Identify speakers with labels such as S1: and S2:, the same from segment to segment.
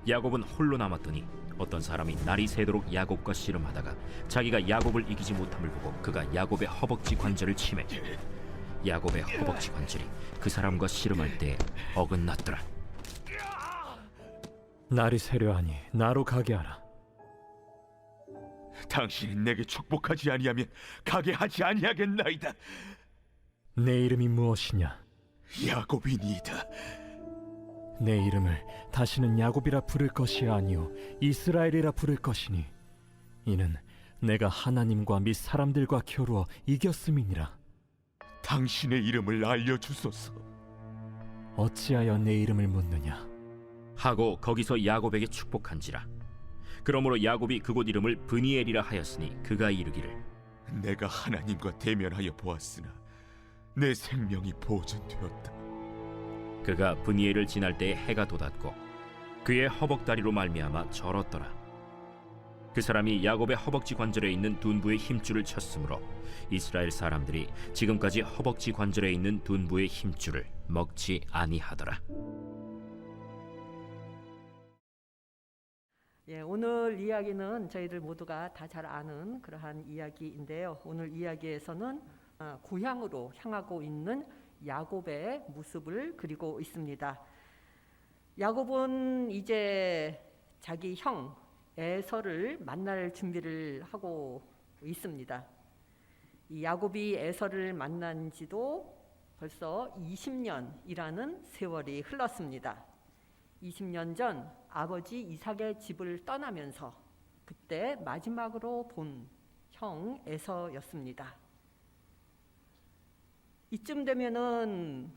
S1: 야곱은 홀로 남았더니 어떤 사람이 날이 새도록 야곱과 씨름하다가 자기가 야곱을 이기지 못함을 보고 그가 야곱의 허벅지 관절을 치매 야곱의 허벅지 관절이 그 사람과 씨름할 때 어긋났더라.
S2: 날이 새려하니 나로 가게 하라.
S3: 당신이 내게 축복하지 아니하면 가게 하지 아니하겠나이다.
S2: 내 이름이 무엇이냐?
S3: 야곱이니이다.
S2: 내 이름을 다시는 야곱이라 부를 것이 아니요 이스라엘이라 부를 것이니 이는 내가 하나님과 및 사람들과 겨루어 이겼음이니라.
S3: 당신의 이름을 알려주소서.
S2: 어찌하여 내 이름을 묻느냐?
S1: 하고 거기서 야곱에게 축복한지라. 그러므로 야곱이 그곳 이름을 브니엘이라 하였으니 그가 이르기를
S3: 내가 하나님과 대면하여 보았으나 내 생명이 보존되었다.
S1: 그가 브니엘을 지날 때에 해가 돋았고 그의 허벅다리로 말미암아 절었더라. 그 사람이 야곱의 허벅지 관절에 있는 둔부의 힘줄을 쳤으므로 이스라엘 사람들이 지금까지 허벅지 관절에 있는 둔부의 힘줄을 먹지 아니하더라.
S4: 예, 오늘 이야기는 저희들 모두가 다 잘 아는 그러한 이야기인데요. 오늘 이야기에서는 고향으로 향하고 있는 야곱의 모습을 그리고 있습니다. 야곱은 이제 자기 형 에서를 만날 준비를 하고 있습니다. 이 야곱이 에서를 만난 지도 벌써 20년이라는 세월이 흘렀습니다. 20년 전 아버지 이삭의 집을 떠나면서 그때 마지막으로 본 형 에서였습니다. 이쯤 되면은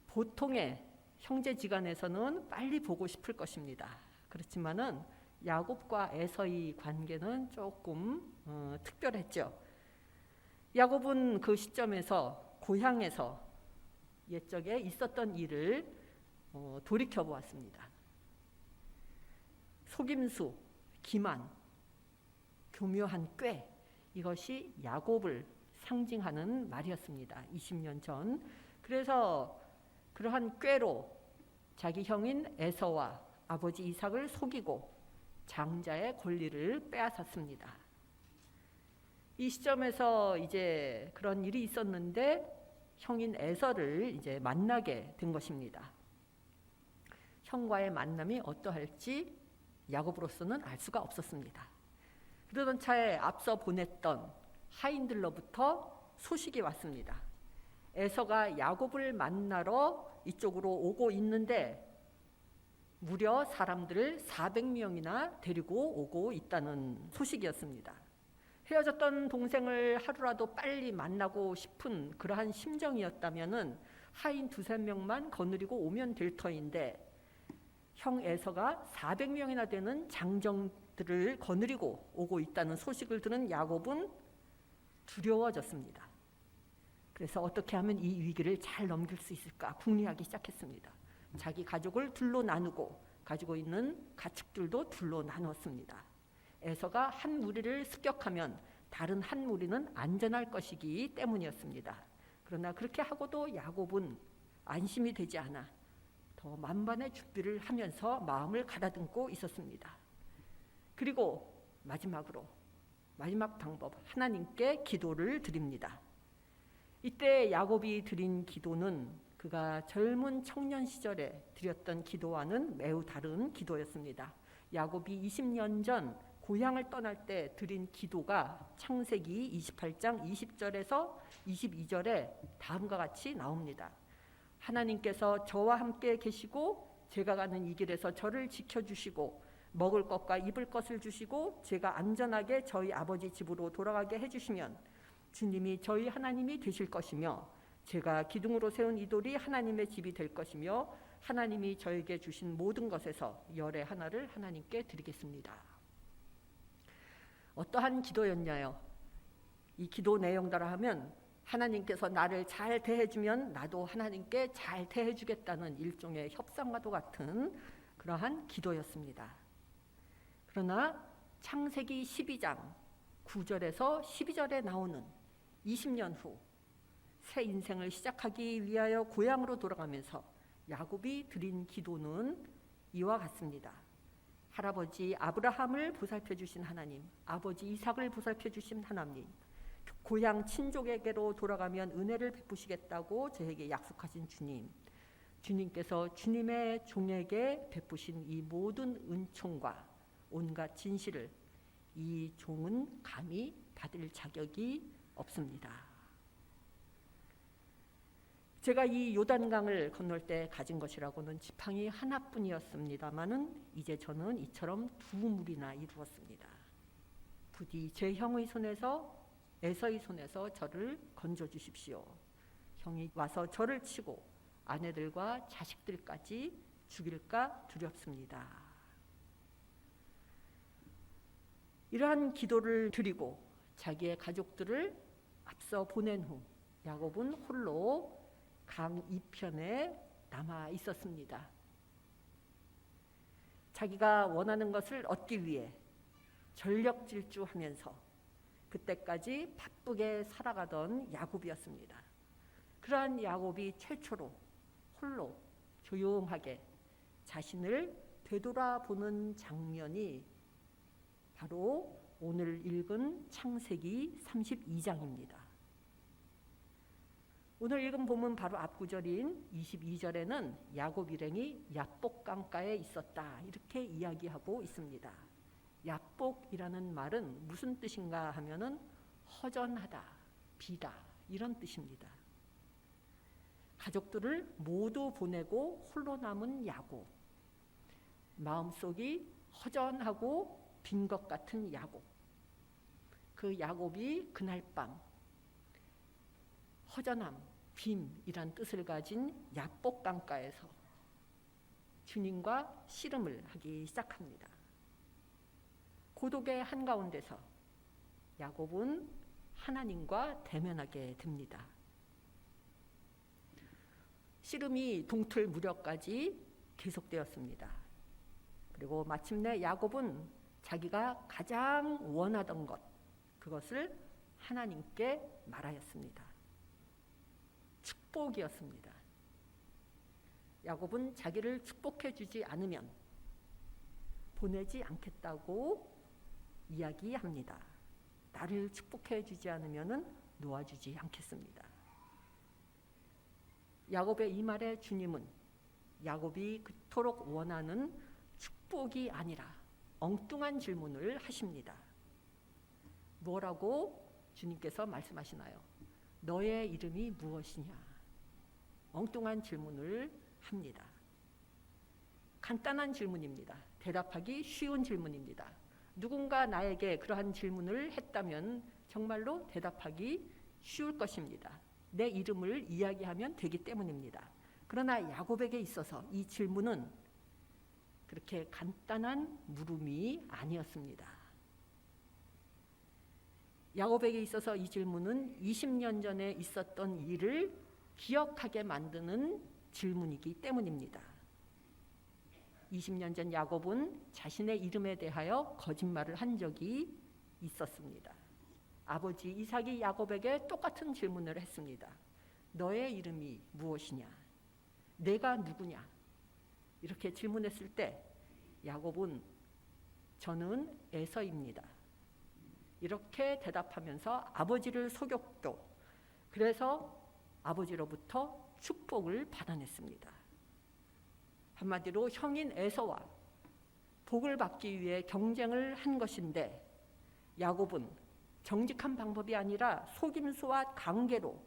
S4: 보통의 형제지간에서는 빨리 보고 싶을 것입니다. 그렇지만은 야곱과 에서의 관계는 조금 특별했죠. 야곱은 그 시점에서 고향에서 옛적에 있었던 일을 돌이켜 보았습니다. 속임수, 기만, 교묘한 꾀, 이것이 야곱을 상징하는 말이었습니다. 20년 전. 그래서 그러한 꾀로 자기 형인 에서와 아버지 이삭을 속이고 장자의 권리를 빼앗았습니다. 이 시점에서 이제 그런 일이 있었는데 형인 에서를 이제 만나게 된 것입니다. 형과의 만남이 어떠할지 야곱으로서는 알 수가 없었습니다. 그러던 차에 앞서 보냈던 하인들로부터 소식이 왔습니다. 에서가 야곱을 만나러 이쪽으로 오고 있는데 무려 사람들을 400명이나 데리고 오고 있다는 소식이었습니다. 헤어졌던 동생을 하루라도 빨리 만나고 싶은 그러한 심정이었다면은 하인 2~3명만 거느리고 오면 될 터인데 형 에서가 400명이나 되는 장정들을 거느리고 오고 있다는 소식을 들은 야곱은 두려워졌습니다. 그래서 어떻게 하면 이 위기를 잘 넘길 수 있을까 궁리하기 시작했습니다. 자기 가족을 둘로 나누고 가지고 있는 가축들도 둘로 나눴습니다. 에서가 한 무리를 습격하면 다른 한 무리는 안전할 것이기 때문이었습니다. 그러나 그렇게 하고도 야곱은 안심이 되지 않아 더 만반의 준비를 하면서 마음을 가다듬고 있었습니다. 그리고 마지막 방법, 하나님께 기도를 드립니다. 이때 야곱이 드린 기도는 그가 젊은 청년 시절에 드렸던 기도와는 매우 다른 기도였습니다. 야곱이 20년 전 고향을 떠날 때 드린 기도가 창세기 28장 20절에서 22절에 다음과 같이 나옵니다. 하나님께서 저와 함께 계시고 제가 가는 이 길에서 저를 지켜주시고 먹을 것과 입을 것을 주시고 제가 안전하게 저희 아버지 집으로 돌아가게 해주시면 주님이 저희 하나님이 되실 것이며 제가 기둥으로 세운 이 돌이 하나님의 집이 될 것이며 하나님이 저에게 주신 모든 것에서 열의 하나를 하나님께 드리겠습니다. 어떠한 기도였냐요? 이 기도 내용대로 하면 하나님께서 나를 잘 대해주면 나도 하나님께 잘 대해주겠다는 일종의 협상과도 같은 그러한 기도였습니다. 그러나 창세기 12장 9절에서 12절에 나오는 20년 후 새 인생을 시작하기 위하여 고향으로 돌아가면서 야곱이 드린 기도는 이와 같습니다. 할아버지 아브라함을 보살펴 주신 하나님, 아버지 이삭을 보살펴 주신 하나님, 고향 친족에게로 돌아가면 은혜를 베푸시겠다고 저에게 약속하신 주님, 주님께서 주님의 종에게 베푸신 이 모든 은총과 온갖 진실을 이 종은 감히 받을 자격이 없습니다. 제가 이 요단강을 건널 때 가진 것이라고는 지팡이 하나뿐이었습니다마는 이제 저는 이처럼 두 물이나 이루었습니다. 부디 제 형의 손에서 에서의 손에서 저를 건져 주십시오. 형이 와서 저를 치고 아내들과 자식들까지 죽일까 두렵습니다. 이러한 기도를 드리고 자기의 가족들을 앞서 보낸 후 야곱은 홀로 강 이편에 남아 있었습니다. 자기가 원하는 것을 얻기 위해 전력 질주하면서 그때까지 바쁘게 살아가던 야곱이었습니다. 그러한 야곱이 최초로 홀로 조용하게 자신을 되돌아보는 장면이 바로 오늘 읽은 창세기 32장입니다. 오늘 읽은 본문 바로 앞구절인 22절에는 야곱 일행이 야복 강가에 있었다 이렇게 이야기하고 있습니다. 야복이라는 말은 무슨 뜻인가 하면은 허전하다, 비다 이런 뜻입니다. 가족들을 모두 보내고 홀로 남은 야곱, 마음속이 허전하고 빈 것 같은 야곱, 그 야곱이 그날 밤 허전함, 빔이란 뜻을 가진 야복 강가에서 주님과 씨름을 하기 시작합니다. 고독의 한가운데서 야곱은 하나님과 대면하게 됩니다. 씨름이 동틀 무렵까지 계속되었습니다. 그리고 마침내 야곱은 자기가 가장 원하던 것, 그것을 하나님께 말하였습니다. 축복이었습니다. 야곱은 자기를 축복해 주지 않으면 보내지 않겠다고 이야기합니다. 나를 축복해 주지 않으면 놓아주지 않겠습니다. 야곱의 이 말에 주님은 야곱이 그토록 원하는 축복이 아니라 엉뚱한 질문을 하십니다. 뭐라고 주님께서 말씀하시나요? 너의 이름이 무엇이냐? 엉뚱한 질문을 합니다. 간단한 질문입니다. 대답하기 쉬운 질문입니다. 누군가 나에게 그러한 질문을 했다면 정말로 대답하기 쉬울 것입니다. 내 이름을 이야기하면 되기 때문입니다. 그러나 야곱에게 있어서 이 질문은 그렇게 간단한 물음이 아니었습니다. 야곱에게 있어서 이 질문은 20년 전에 있었던 일을 기억하게 만드는 질문이기 때문입니다. 20년 전 야곱은 자신의 이름에 대하여 거짓말을 한 적이 있었습니다. 아버지 이삭이 야곱에게 똑같은 질문을 했습니다. 너의 이름이 무엇이냐? 내가 누구냐? 이렇게 질문했을 때 야곱은 저는 에서입니다. 이렇게 대답하면서 아버지를 속였고 그래서 아버지로부터 축복을 받아냈습니다. 한마디로 형인 에서와 복을 받기 위해 경쟁을 한 것인데 야곱은 정직한 방법이 아니라 속임수와 관계로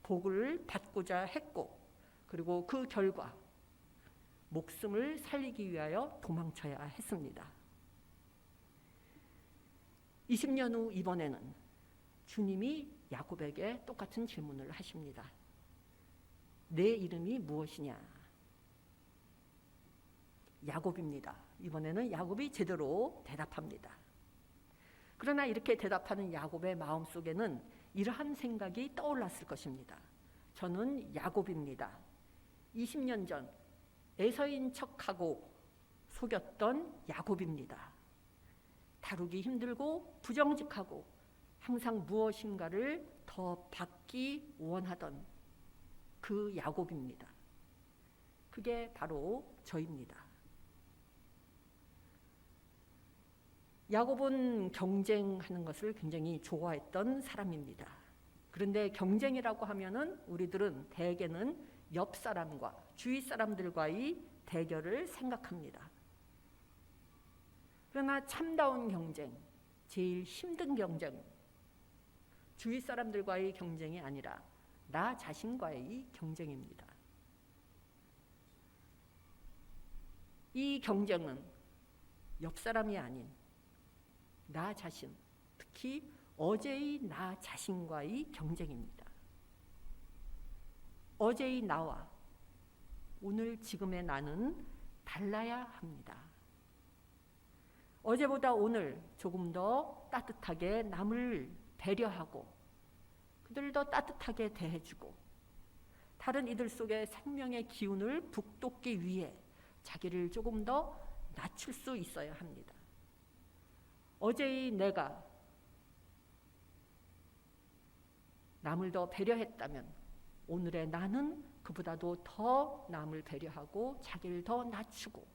S4: 복을 받고자 했고 그리고 그 결과 목숨을 살리기 위하여 도망쳐야 했습니다. 20년 후 이번에는 주님이 야곱에게 똑같은 질문을 하십니다. 내 이름이 무엇이냐? 야곱입니다. 이번에는 야곱이 제대로 대답합니다. 그러나 이렇게 대답하는 야곱의 마음속에는 이러한 생각이 떠올랐을 것입니다. 저는 야곱입니다. 20년 전 에서인 척하고 속였던 야곱입니다. 다루기 힘들고 부정직하고 항상 무엇인가를 더 받기 원하던 그 야곱입니다. 그게 바로 저입니다. 야곱은 경쟁하는 것을 굉장히 좋아했던 사람입니다. 그런데 경쟁이라고 하면은 우리들은 대개는 옆 사람과 주위 사람들과의 대결을 생각합니다. 그러나 참다운 경쟁, 제일 힘든 경쟁, 주위 사람들과의 경쟁이 아니라 나 자신과의 경쟁입니다. 이 경쟁은 옆 사람이 아닌 나 자신, 특히 어제의 나 자신과의 경쟁입니다. 어제의 나와 오늘 지금의 나는 달라야 합니다. 어제보다 오늘 조금 더 따뜻하게 남을 배려하고 그들을 더 따뜻하게 대해주고 다른 이들 속에 생명의 기운을 북돋기 위해 자기를 조금 더 낮출 수 있어야 합니다. 어제의 내가 남을 더 배려했다면 오늘의 나는 그보다도 더 남을 배려하고 자기를 더 낮추고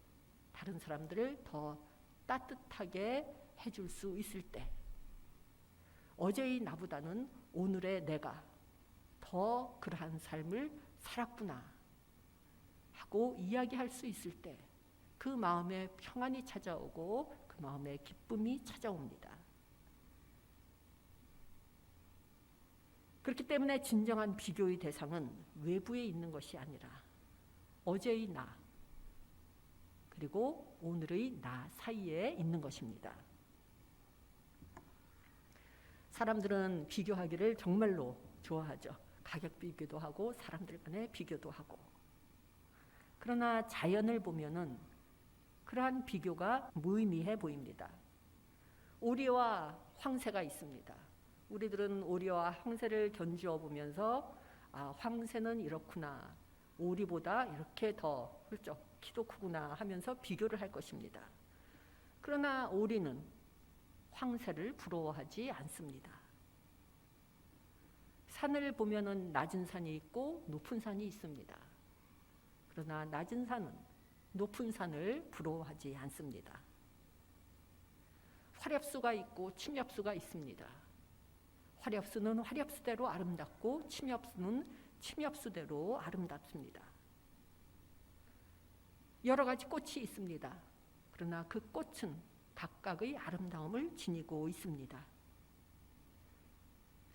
S4: 다른 사람들을 더 따뜻하게 해줄 수 있을 때 어제의 나보다는 오늘의 내가 더 그러한 삶을 살았구나 하고 이야기할 수 있을 때 그 마음에 평안이 찾아오고 그 마음에 기쁨이 찾아옵니다. 그렇기 때문에 진정한 비교의 대상은 외부에 있는 것이 아니라 어제의 나 그리고 오늘의 나 사이에 있는 것입니다. 사람들은 비교하기를 정말로 좋아하죠. 가격 비교도 하고 사람들 간의 비교도 하고. 그러나 자연을 보면은 그러한 비교가 무의미해 보입니다. 오리와 황새가 있습니다. 우리들은 오리와 황새를 견주어 보면서 황새는 이렇구나, 오리보다 이렇게 더 훌쩍 키도 크구나 하면서 비교를 할 것입니다. 그러나 오리는 황새를 부러워하지 않습니다. 산을 보면은 낮은 산이 있고 높은 산이 있습니다. 그러나 낮은 산은 높은 산을 부러워하지 않습니다. 화렵수가 있고 침엽수가 있습니다. 화렵수는 화렵수대로 아름답고 침엽수는 침엽수대로 아름답습니다. 여러 가지 꽃이 있습니다. 그러나 그 꽃은 각각의 아름다움을 지니고 있습니다.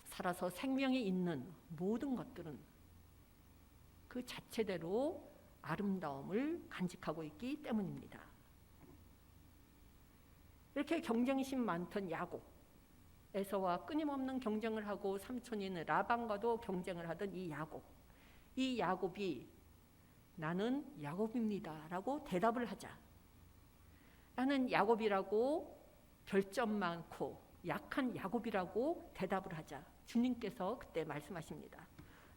S4: 살아서 생명이 있는 모든 것들은 그 자체대로 아름다움을 간직하고 있기 때문입니다. 이렇게 경쟁심 많던 야곱, 에서와 끊임없는 경쟁을 하고 삼촌인 라반과도 경쟁을 하던 이 야곱이 나는 야곱입니다 라고 대답을 하자. 나는 야곱이라고 결점 많고 약한 야곱이라고 대답을 하자. 주님께서 그때 말씀하십니다.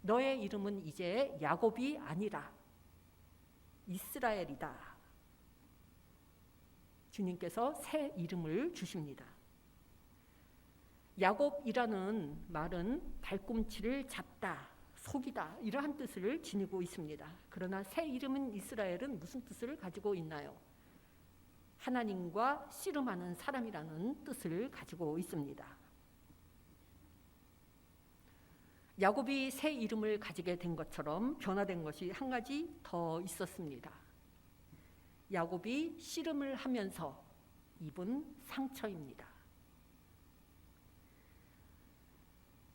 S4: 너의 이름은 이제 야곱이 아니라 이스라엘이다. 주님께서 새 이름을 주십니다. 야곱이라는 말은 발꿈치를 잡다, 속이다 이러한 뜻을 지니고 있습니다. 그러나 새 이름은 이스라엘은 무슨 뜻을 가지고 있나요? 하나님과 씨름하는 사람이라는 뜻을 가지고 있습니다. 야곱이 새 이름을 가지게 된 것처럼 변화된 것이 한 가지 더 있었습니다. 야곱이 씨름을 하면서 입은 상처입니다.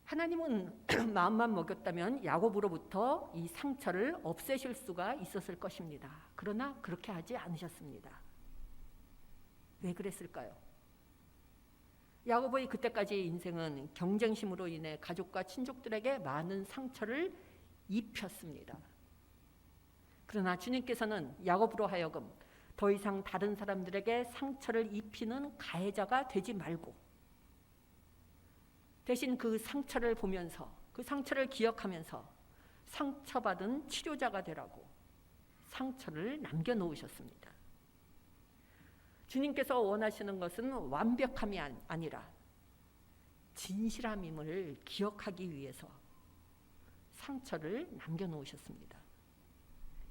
S4: 하나님은 마음만 먹였다면 야곱으로부터 이 상처를 없애실 수가 있었을 것입니다. 그러나 그렇게 하지 않으셨습니다. 왜 그랬을까요? 야곱의 그때까지의 인생은 경쟁심으로 인해 가족과 친족들에게 많은 상처를 입혔습니다. 그러나 주님께서는 야곱으로 하여금 더 이상 다른 사람들에게 상처를 입히는 가해자가 되지 말고 대신 그 상처를 보면서 그 상처를 기억하면서 상처받은 치료자가 되라고 상처를 남겨놓으셨습니다. 주님께서 원하시는 것은 완벽함이 아니라 진실함임을 기억하기 위해서 상처를 남겨놓으셨습니다.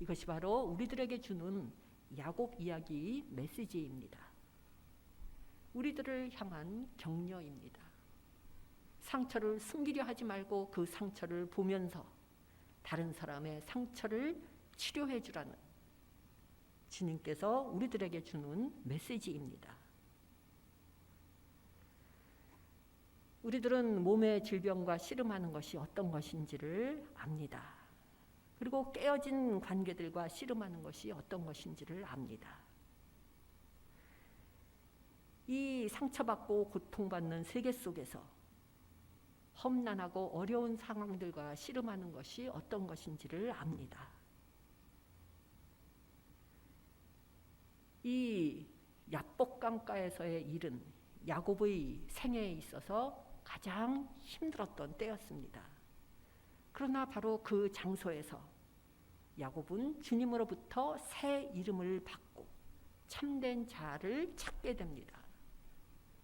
S4: 이것이 바로 우리들에게 주는 야곱 이야기 메시지입니다. 우리들을 향한 격려입니다. 상처를 숨기려 하지 말고 그 상처를 보면서 다른 사람의 상처를 치료해 주라는 주님께서 우리들에게 주는 메시지입니다. 우리들은 몸의 질병과 씨름하는 것이 어떤 것인지를 압니다. 그리고 깨어진 관계들과 씨름하는 것이 어떤 것인지를 압니다. 이 상처받고 고통받는 세계 속에서 험난하고 어려운 상황들과 씨름하는 것이 어떤 것인지를 압니다. 이 야복강가에서의 일은 야곱의 생애에 있어서 가장 힘들었던 때였습니다. 그러나 바로 그 장소에서 야곱은 주님으로부터 새 이름을 받고 참된 자아를 찾게 됩니다.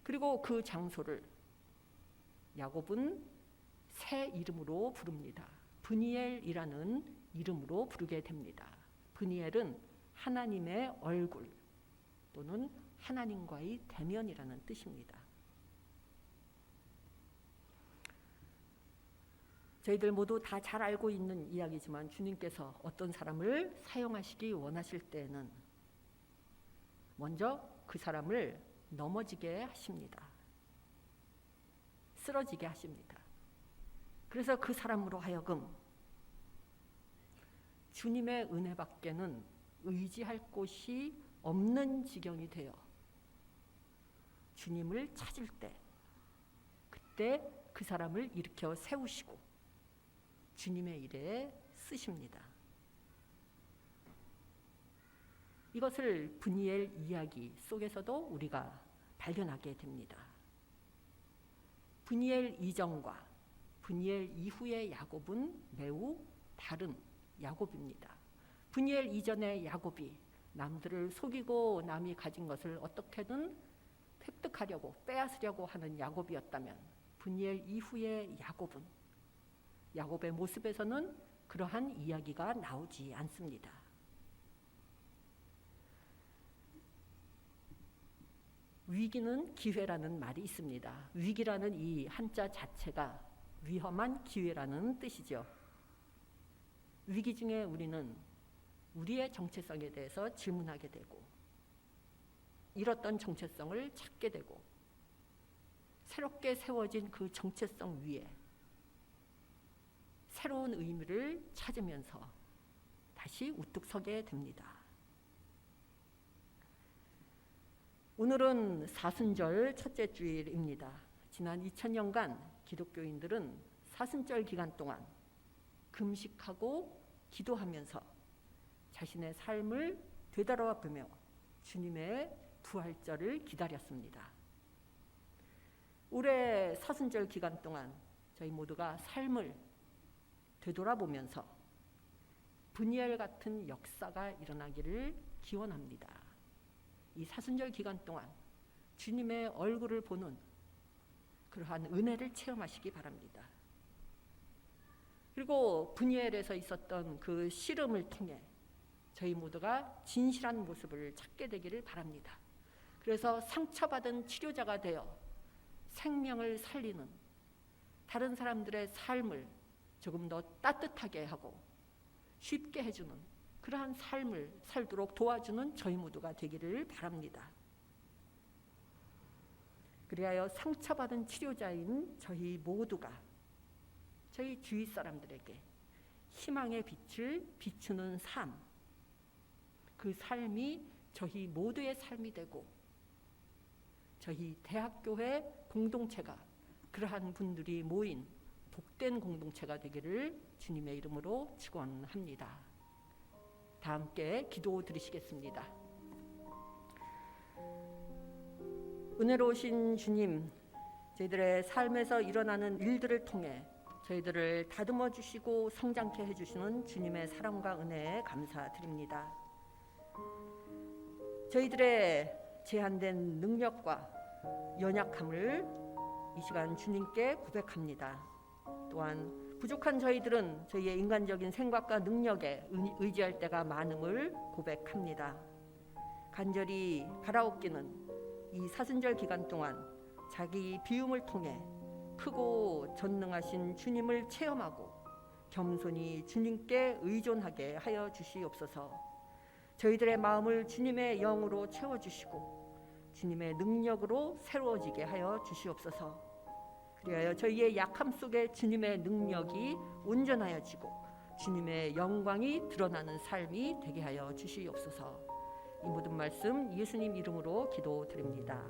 S4: 그리고 그 장소를 야곱은 새 이름으로 부릅니다. 브니엘이라는 이름으로 부르게 됩니다. 브니엘은 하나님의 얼굴 또는 하나님과의 대면이라는 뜻입니다. 저희들 모두 다 잘 알고 있는 이야기지만 주님께서 어떤 사람을 사용하시기 원하실 때에는 먼저 그 사람을 넘어지게 하십니다. 쓰러지게 하십니다. 그래서 그 사람으로 하여금 주님의 은혜밖에는 의지할 곳이 없는 지경이 되어 주님을 찾을 때 그때 그 사람을 일으켜 세우시고 주님의 일에 쓰십니다. 이것을 브니엘 이야기 속에서도 우리가 발견하게 됩니다. 브니엘 이전과 브니엘 이후의 야곱은 매우 다른 야곱입니다. 브니엘 이전의 야곱이 남들을 속이고 남이 가진 것을 어떻게든 획득하려고 빼앗으려고 하는 야곱이었다면 브니엘 이후의 야곱은 야곱의 모습에서는 그러한 이야기가 나오지 않습니다. 위기는 기회라는 말이 있습니다. 위기라는 이 한자 자체가 위험한 기회라는 뜻이죠. 위기 중에 우리는 우리의 정체성에 대해서 질문하게 되고 잃었던 정체성을 찾게 되고 새롭게 세워진 그 정체성 위에 새로운 의미를 찾으면서 다시 우뚝 서게 됩니다. 오늘은 사순절 첫째 주일입니다. 지난 2000년간 기독교인들은 사순절 기간 동안 금식하고 기도하면서 자신의 삶을 되돌아보며 주님의 부활절을 기다렸습니다. 올해 사순절 기간 동안 저희 모두가 삶을 되돌아보면서 브니엘 같은 역사가 일어나기를 기원합니다. 이 사순절 기간 동안 주님의 얼굴을 보는 그러한 은혜를 체험하시기 바랍니다. 그리고 브니엘에서 있었던 그 씨름을 통해 저희 모두가 진실한 모습을 찾게 되기를 바랍니다. 그래서 상처받은 치료자가 되어 생명을 살리는 다른 사람들의 삶을 조금 더 따뜻하게 하고 쉽게 해주는 그러한 삶을 살도록 도와주는 저희 모두가 되기를 바랍니다. 그리하여 상처받은 치료자인 저희 모두가 저희 주위 사람들에게 희망의 빛을 비추는 삶, 그 삶이 저희 모두의 삶이 되고 저희 대학교회 공동체가 그러한 분들이 모인 복된 공동체가 되기를 주님의 이름으로 축원합니다. 다 함께 기도 드리시겠습니다. 은혜로우신 주님, 저희들의 삶에서 일어나는 일들을 통해 저희들을 다듬어 주시고 성장케 해주시는 주님의 사랑과 은혜에 감사드립니다. 저희들의 제한된 능력과 연약함을 이 시간 주님께 고백합니다. 또한 부족한 저희들은 저희의 인간적인 생각과 능력에 의지할 때가 많음을 고백합니다. 간절히 바라옵기는 이 사순절 기간 동안 자기 비움을 통해 크고 전능하신 주님을 체험하고 겸손히 주님께 의존하게 하여 주시옵소서. 저희들의 마음을 주님의 영으로 채워주시고 주님의 능력으로 새로워지게 하여 주시옵소서. 그리하여 저희의 약함 속에 주님의 능력이 온전하여지고 주님의 영광이 드러나는 삶이 되게 하여 주시옵소서. 이 모든 말씀 예수님 이름으로 기도드립니다.